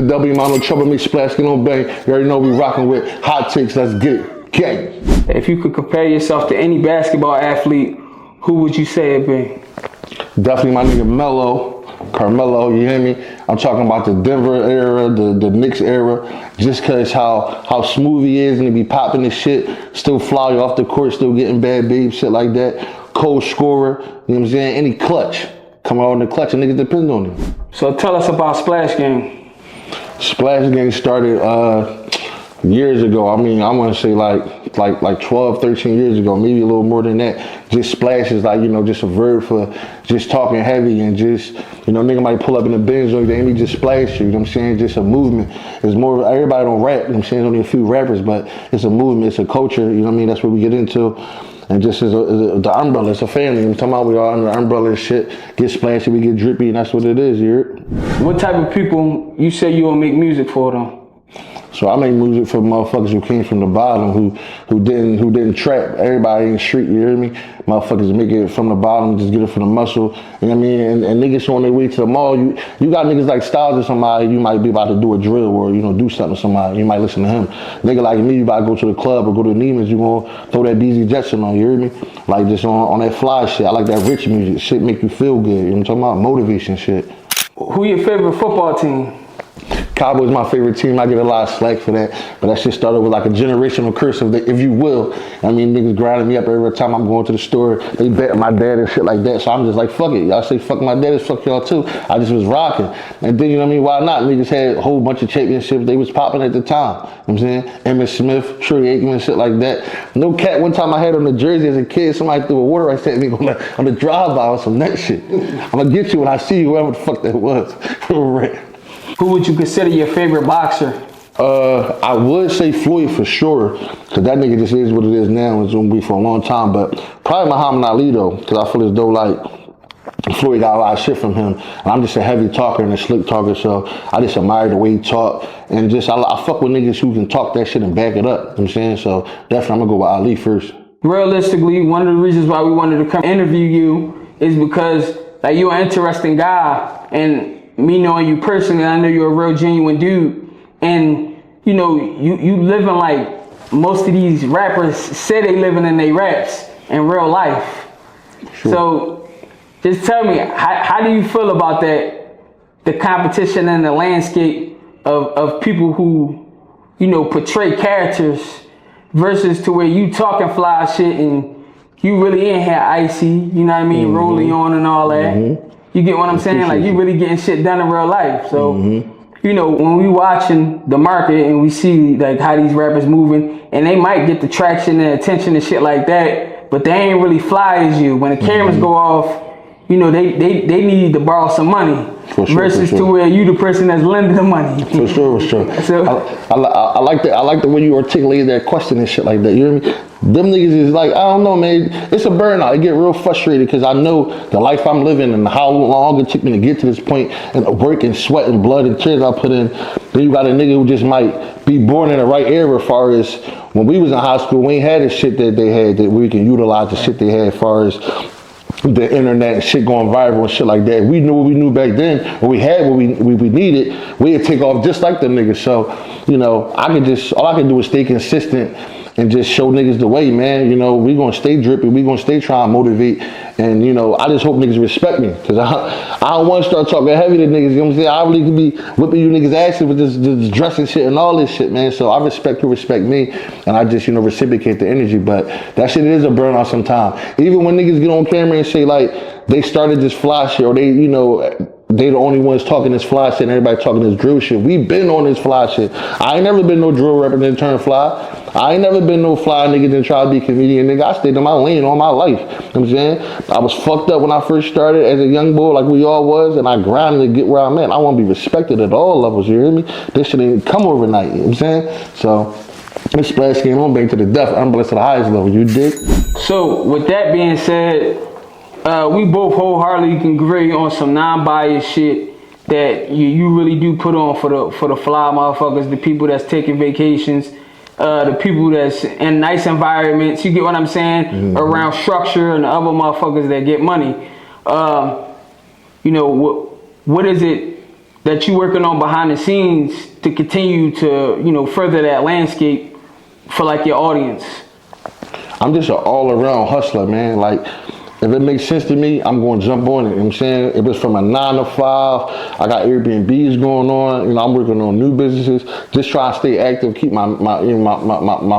the W, no trouble, me splash, get on bang. You already know we rocking with hot takes, let's get it. Gang. If you could compare yourself to any basketball athlete, who would you say it be? Definitely my nigga Carmelo, you hear me? I'm talking about the Denver era, the Knicks era, just cause how smooth he is and he be popping this shit, still fly off the court, still getting bad babes, shit like that. Cold scorer, you know what I'm saying? Any clutch. Come out in the clutch and niggas depend on him. So tell us about Splash Gang. Splash Gang started years ago. I mean, I want to say like 12, 13 years ago, maybe a little more than that. Just Splash is like, you know, just a verb for just talking heavy and just, you know, nigga might pull up in the Benz or they just splash you, you know what I'm saying? Just a movement. It's more, everybody don't rap, you know what I'm saying? There's only a few rappers, but it's a movement, it's a culture, you know what I mean? That's what we get into. And just as the umbrella, it's a family. I'm talking about we all under the umbrella and shit. Get splashy, we get drippy, and that's what it is, you heard? What type of people you say you will make music for them? So I make music for motherfuckers who came from the bottom, who didn't trap. Everybody in the street, you hear me? Motherfuckers make it from the bottom, just get it from the muscle. You know what I mean? And niggas on their way to the mall, you got niggas like Styles or somebody, you might be about to do a drill or, you know, do something to somebody, you might listen to him. Nigga like me, you about to go to the club or go to Neiman's, you gonna throw that Beezy Jetson on, you hear me? Like just on that fly shit. I like that rich music, shit make you feel good, you know what I'm talking about? Motivation shit. Who your favorite football team? Cowboys my favorite team. I get a lot of slack for that, but that shit started with like a generational curse, if you will. I mean, niggas grinding me up every time I'm going to the store. They bet my dad and shit like that, so I'm just like, fuck it. Y'all say fuck my dad, fuck y'all too. I just was rocking. And then, you know what I mean, why not? Niggas had a whole bunch of championships. They was popping at the time. You know what I'm saying? Emmitt Smith, Troy Aikman, shit like that. No cat, one time I had on the jersey as a kid, somebody threw a water ice at me on the drive-by or some nut shit. I'm gonna get you when I see you, whoever the fuck that was. Who would you consider your favorite boxer? I would say Floyd for sure, because that nigga just is what it is now. It's gonna be for a long time, but probably Muhammad Ali though, because I feel as though like Floyd got a lot of shit from him, and I'm just a heavy talker and a slick talker, so I just admire the way he talk, and just I fuck with niggas who can talk that shit and back it up, you know what I'm saying? So definitely I'm gonna go with Ali first. Realistically, one of the reasons why we wanted to come interview you is because like you're an interesting guy, and me knowing you personally, I know you're a real genuine dude, and you know you living like most of these rappers say they living in their raps in real life. Sure. So just tell me, how do you feel about that, the competition and the landscape of people who, you know, portray characters versus to where you talking fly shit and you really in here icy, you know what I mean, rolling on and all that. You get what I'm saying? Like you really getting shit done in real life. So, you know, when we watching the market and we see like how these rappers moving, and they might get the traction and attention and shit like that, but they ain't really fly as you. When the cameras go off, you know, they need to borrow some money. For sure, versus to where you the person that's lending the money. For sure. So I like that. I like the way you articulated that question and shit like that. You hear me? Them niggas is like, I don't know, man. It's a burnout. I get real frustrated because I know the life I'm living and how long it took me to get to this point, and the work and sweat and blood and tears I put in. Then you got a nigga who just might be born in the right era as far as when we was in high school, we ain't had the shit that they had, that we can utilize the shit they had as far as the internet and shit going viral and shit like that. We knew what we knew back then. When we had what we needed, we'd take off just like them niggas. So, you know, all I can do is stay consistent and just show niggas the way, man. You know, we gonna stay drippy, we gonna stay trying to motivate, and you know, I just hope niggas respect me, cause I don't want to start talking heavy to niggas. You know what I'm saying? I really could be whipping you niggas' asses with this dressing shit and all this shit, man. So I respect you, respect me, and I just, you know, reciprocate the energy. But that shit is a burnout sometimes. Even when niggas get on camera and say like they started this fly shit, or they, you know, they the only ones talking this fly shit and everybody talking this drill shit. We been on this fly shit. I ain't never been no drill rapper that turn fly. I ain't never been no fly nigga that try to be a comedian, nigga. I stayed in my lane all my life. You know what I'm saying? I was fucked up when I first started as a young boy, like we all was, and I grinded to get where I'm at. I want to be respected at all levels, you hear me? This shit ain't come overnight, you know what I'm saying? So, this Splash Game, I'm bang to the death. I'm blessed to the highest level, you dig? So, with that being said, we both wholeheartedly can agree on some non-biased shit that you really do put on for the fly motherfuckers, the people that's taking vacations, the people that's in nice environments, you get what I'm saying, around structure, and the other motherfuckers that get money. You know, what is it that you working on behind the scenes to continue to, you know, further that landscape for like your audience? I'm just an all-around hustler, man. Like, if it makes sense to me, I'm going to jump on it. You know what I'm saying? If it's from a 9 to 5, I got Airbnbs going on. You know, I'm working on new businesses. Just try to stay active, keep my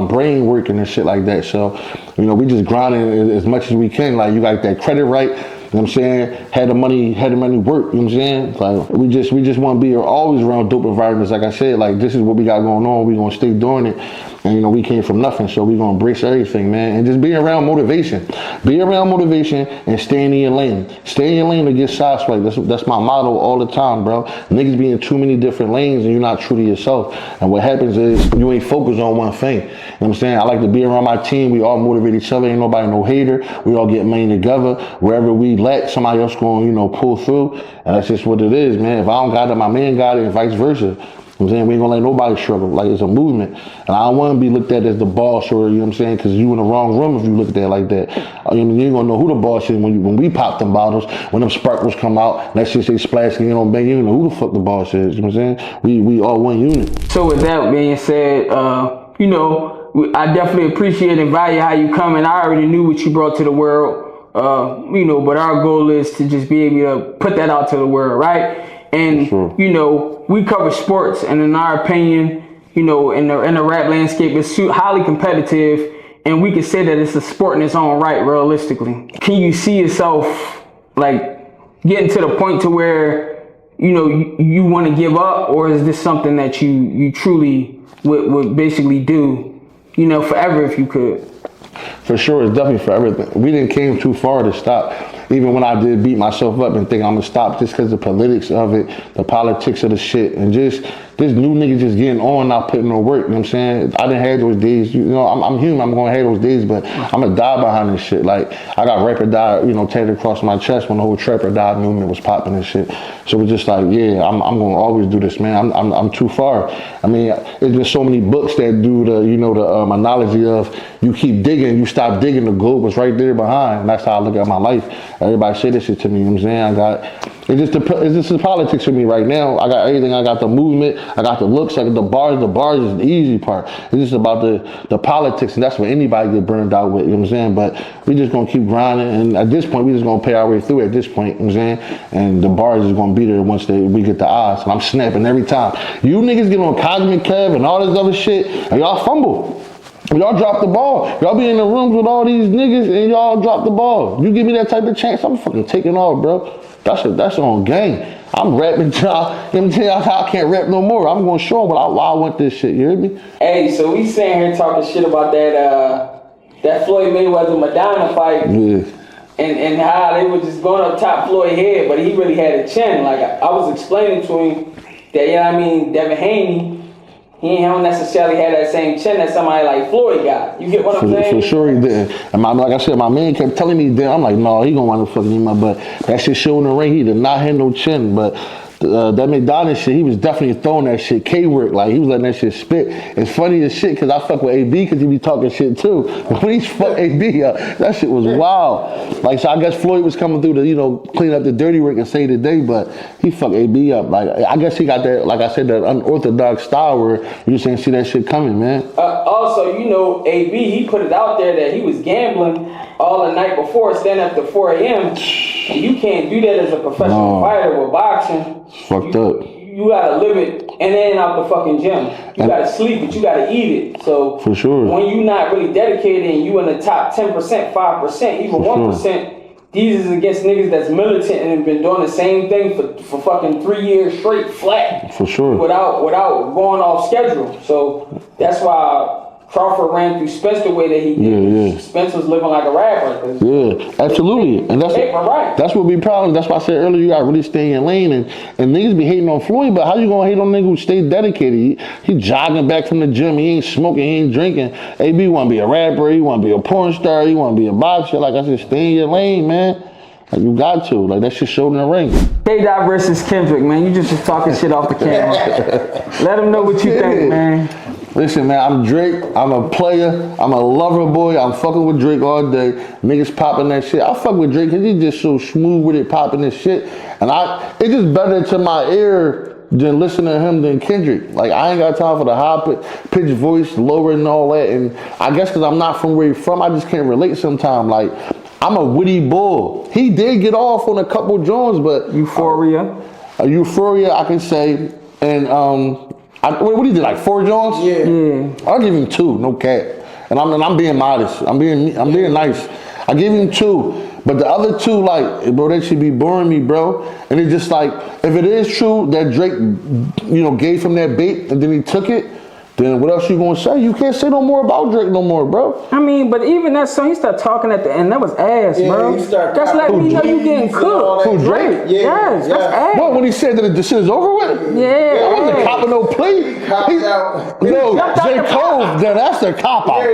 brain working and shit like that. So, you know, we just grinding as much as we can. Like, you got that credit right. You know what I'm saying? Had the money work, you know what I'm saying? Like, we just want to be always around dope environments. Like I said, like, this is what we got going on. We going to stay doing it. And, you know, we came from nothing, so we going to embrace everything, man. And just be around motivation. Be around motivation and stay in your lane. Stay in your lane to get sideswiped. That's my motto all the time, bro. Niggas be in too many different lanes and you're not true to yourself. And what happens is you ain't focused on one thing. You know what I'm saying? I like to be around my team. We all motivate each other. Ain't nobody no hater. We all get money together. Wherever we lack, somebody else going, you know, pull through. And that's just what it is, man. If I don't got it, my man got it, and vice versa. You know what I'm saying? We ain't gonna let nobody struggle. Like, it's a movement. And I don't want to be looked at as the boss, or, you know what I'm saying? Because you in the wrong room if you look at that like that. I mean, you ain't gonna know who the boss is when we pop them bottles, when them sparkles come out, that shit say splash, you know, bang, you know who the fuck the boss is. You know what I'm saying? We all one unit. So with that being said, you know, I definitely appreciate and value how you come, and I already knew what you brought to the world. You know, but our goal is to just be able to put that out to the world, right? And, sure, you know, we cover sports, and in our opinion, you know, in the rap landscape, it's highly competitive, and we can say that it's a sport in its own right, realistically. Can you see yourself, like, getting to the point to where, you know, you want to give up, or is this something that you truly would basically do, you know, forever if you could? For sure, it's definitely for everything. We didn't came too far to stop. Even when I did beat myself up and think I'm gonna stop, just because the politics of it, the politics of the shit, and just this new nigga just getting on, not putting no work. You know what I'm saying? I didn't have those days. You know, I'm human. I'm gonna have those days, but I'm gonna die behind this shit. Like, I got Rap or Die, you know, tatted across my chest when the whole Trap or Die movement was popping and shit. So it's just like, yeah, I'm gonna always do this, man. I'm too far. I mean, there's been so many books that do the, you know, the analogy of you keep digging, you stop digging, the globe was right there behind. And that's how I look at my life. Everybody say this shit to me, you know what I'm saying? It's just the politics for me right now. I got everything. I got the movement. I got the looks. I got the bars. The bars is the easy part. It's just about the politics, and that's what anybody get burned out with, you know what I'm saying? But we just gonna keep grinding, and at this point, we just gonna pay our way through at this point, you know what I'm saying? And the bars is gonna be there once we get the odds, and I'm snapping every time. You niggas get on Cosmic Kev and all this other shit, and y'all fumble. Y'all drop the ball. Y'all be in the rooms with all these niggas and y'all drop the ball. You give me that type of chance, I'm fucking taking off, bro. That's on game. I'm rapping, y'all. Let me tell y'all how I can't rap no more. I'm gonna show them why I want this shit, you hear me? Hey, so we sitting here talking shit about that Floyd Mayweather Madonna fight. Yeah. And how they were just going up top Floyd's head, but he really had a chin. Like, I was explaining to him that, you know what I mean, Devin Haney, he don't necessarily have that same chin that somebody like Floyd got. You get what I'm saying? For sure he didn't. And like I said, my man kept telling me that. I'm like, no, he gonna want to fucking him up. But that shit showing the ring, he did not have no chin. But that McDonald's shit, he was definitely throwing that shit K-work. Like, he was letting that shit spit. It's funny as shit because I fuck with AB because he be talking shit too. But when he fuck AB up, that shit was wild. Like, so I guess Floyd was coming through to, you know, clean up the dirty work and say today, but he fucked AB up. Like, I guess he got that, like I said, that unorthodox style where you just ain't see that shit coming, man. Also, you know, AB, he put it out there that he was gambling all the night before, staying up to 4 a.m. And you can't do that as a professional fighter with boxing. Fucked up. You gotta live it in and out the fucking gym. You gotta sleep it, you gotta eat it. So for sure, when you not really dedicated and you in the top 10%, 5%, even 1%, these is against niggas that's militant and have been doing the same thing for fucking 3 years straight flat. For sure. Without going off schedule. So that's why Crawford ran through Spence the way that he did. Yeah. Spence was living like a rapper. Yeah, absolutely. And that's what be problem. That's why I said earlier, you gotta really stay in your lane. And niggas be hating on Floyd, but how you gonna hate on a nigga who stay dedicated? He jogging back from the gym. He ain't smoking. He ain't drinking. AB wanna be a rapper. He wanna be a porn star. He wanna be a boxer. Like I said, stay in your lane, man. Like, you got to. Like, that shit showed in the ring. K-Dot versus Kendrick, man. You just was talking shit off the camera. Let them know what you think, man. Listen, man, I'm Drake. I'm a player. I'm a lover boy. I'm fucking with Drake all day. Niggas popping that shit. I fuck with Drake because he's just so smooth with it, popping this shit. And it's just better to my ear than listen to him than Kendrick. Like, I ain't got time for the high pitch voice, lower and all that. And I guess because I'm not from where he's from, I just can't relate sometimes. Like, I'm a witty bull. He did get off on a couple joints, but Euphoria. Euphoria, I can say. And what he did, like 4 joints? Yeah. I'll give him 2, no cap. And I'm being modest. I'm being nice. I give him 2. But the other 2, like, bro, they should be boring me, bro. And it's just like, if it is true that Drake, gave him that bait and then he took it, then what else you gonna say? You can't say no more about Drake no more, bro. I mean, but even that song, he started talking at the end. That was ass, bro. That's letting me know you getting cooked. Who, Drake? Yes, that's ass. What, when he said that the shit is over with? Yeah. I wasn't copping no plea. No, J. Cole, that's a cop out.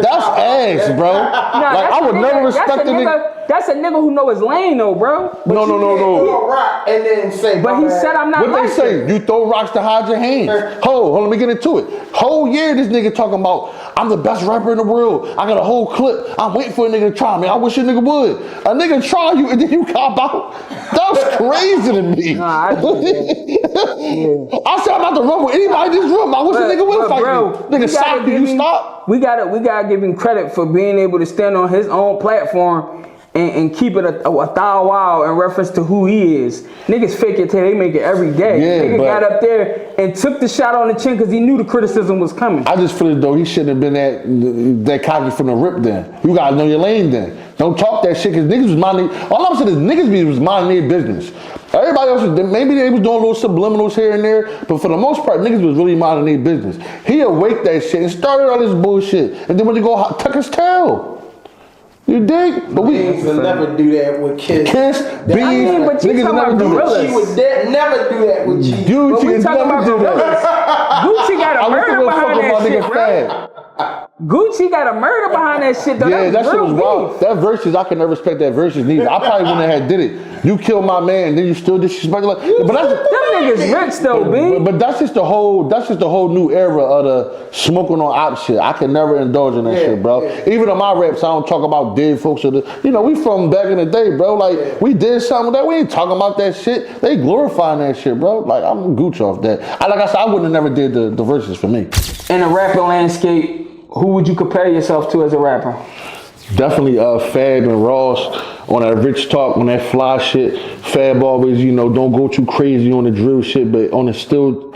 That's ass, bro. Like, I would never respect the nigga. That's a nigga who know his lane, though, bro. No. Rock and then say, but he said, I'm not what like they say? You throw rocks to hide your hands. Hold, let me get into it. Whole year this nigga talking about, I'm the best rapper in the world. I got a whole clip. I'm waiting for a nigga to try me. I wish a nigga would. A nigga try you and then you cop out. That's crazy to me. Nah, I said I'm about to run with anybody in this room. I wish a nigga would fight me. Nigga, stop you, stop. We gotta give him credit for being able to stand on his own platform and keep it a thou wow in reference to who he is. Niggas fake it till they make it every day. Nigga got up there and took the shot on the chin because he knew the criticism was coming. I just feel as though he shouldn't have been that cocky from the rip then. You gotta know your lane then. Don't talk that shit because niggas was minding, all I'm saying is niggas was minding their business. Everybody else, maybe they was doing little subliminals here and there, but for the most part, niggas was really minding their business. He awake that shit and started all this bullshit. And then when they go tuck his tail. You dig? But we will never do that with Kiss. But you talking about gorillas. She would never do that with G. But we talking about gorillas. Gucci got a murder behind that shit, bro. Gucci got a murder behind that shit, though. Yeah, that shit was wild. That versus, I can never respect that versus neither. I probably wouldn't have did it. You killed my man, then you still disrespect. Like, but that's them niggas rich though, B. But that's just the whole new era of the smoking on op shit. I can never indulge in that shit, bro. Even on my raps, I don't talk about dead folks or we from back in the day, bro. Like we did something that we ain't talking about that shit. They glorifying that shit, bro. Like I'm Gucci off that. Like I said, I wouldn't have never did the verses for me. In the rapping landscape, who would you compare yourself to as a rapper? Definitely Fab and Ross on that rich talk, on that fly shit. Fab always, don't go too crazy on the drill shit, but on a still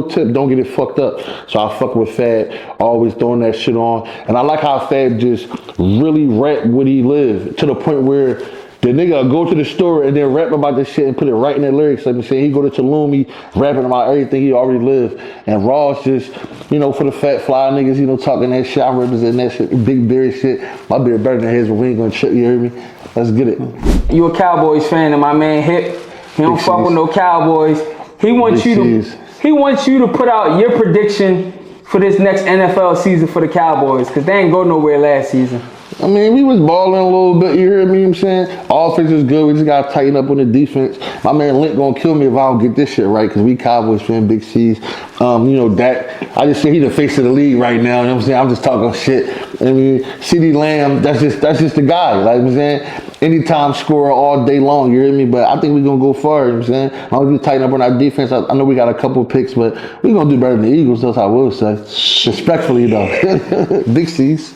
tip, don't get it fucked up. So I fuck with Fab, always throwing that shit on. And I like how Fab just really rap what he live to the point where the nigga go to the store and then rap about this shit and put it right in their lyrics. Like I'm saying, he go to Tulum, he rapping about everything he already lived. And Ross just, for the fat fly niggas, talking that shit. I'm representing that shit, big beard shit. My beard better than his, but we ain't gonna trip, you hear me? Let's get it. You a Cowboys fan, and my man Hip, he don't fuck with no Cowboys. He wants you to put out your prediction for this next NFL season for the Cowboys, because they ain't go nowhere last season. I mean, we was balling a little bit, you hear me? What I'm saying? Offense is good. We just got to tighten up on the defense. My man Link going to kill me if I don't get this shit right because we Cowboys fan, Big C's. Dak, I just say he the face of the league right now. You know what I'm saying? I'm just talking shit. I mean, CeeDee Lamb, that's just the guy. Like I'm saying, anytime scorer all day long, you hear me? But I think we're going to go far, you know what I'm saying? As long as we tighten up on our defense, I know we got a couple picks, but we're going to do better than the Eagles, that's what I will say. Respectfully, though. Big C's.